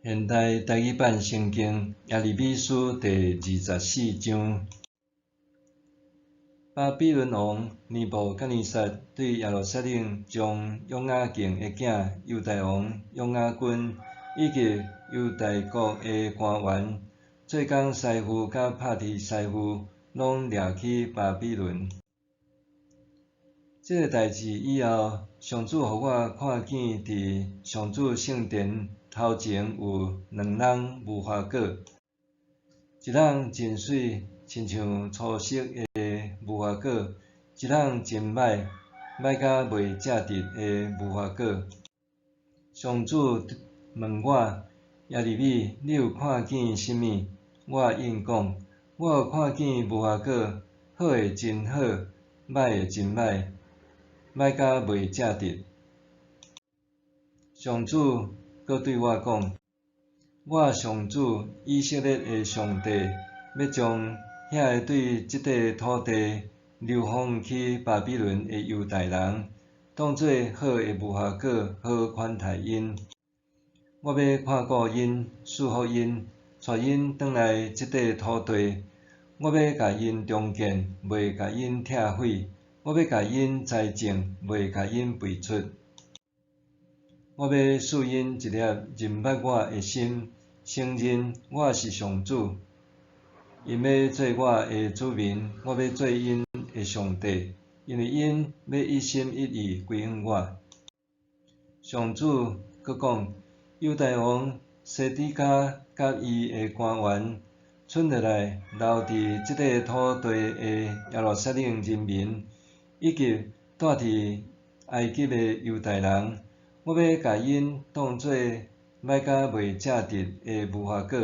现代台语版圣经耶利米书第24章。巴比伦王尼布甲尼撒对耶路撒冷将约雅敬的囝犹大王约雅斤以及犹大国的官员、做工师傅甲拍铁师傅，拢掠去巴比伦。这个代志以后，上主互我看见伫上主圣殿头前有2人无花果，一人真水，亲像初熟的无花果；一人真歹，歹甲未食得的无花果。上主问我：耶利米，你有看见甚物？我应讲：我有看见无花果，好的真好，歹的真歹，歹甲未食得。上主阁对我讲：我上主以色列的上帝要将遐个对即块土地流放去巴比伦的犹大人，当作好的无花果，好款待因。我要看顾因，祝福因，带因转来即块土地。我要甲因重建，袂甲因拆毁；我要甲因栽种，袂甲因废出。我要赐因一粒认捌我的心，承认我是上主。因要做我的子民，我要做因的上帝，因为因要一心一意归向我。上主阁讲：犹大王西底家甲伊的官员，剩落来留伫即块土地的耶路撒冷人民，以及住伫埃及的犹大人，我要甲因当作歹甲未食得的无花果。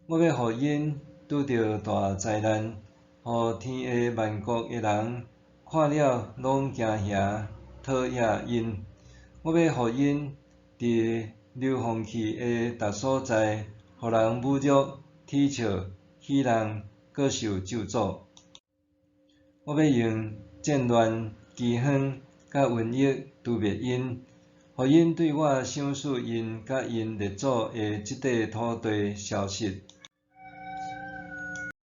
我要互因拄着大灾难，互天下万国的人看了拢惊吓，讨厌因。我要互因伫流放去的逐所在，互人侮辱、讥笑、戏弄，阁受咒诅。我要用战乱、饥荒甲瘟疫除灭因，互因对我想使因甲因列祖的即块土地消失。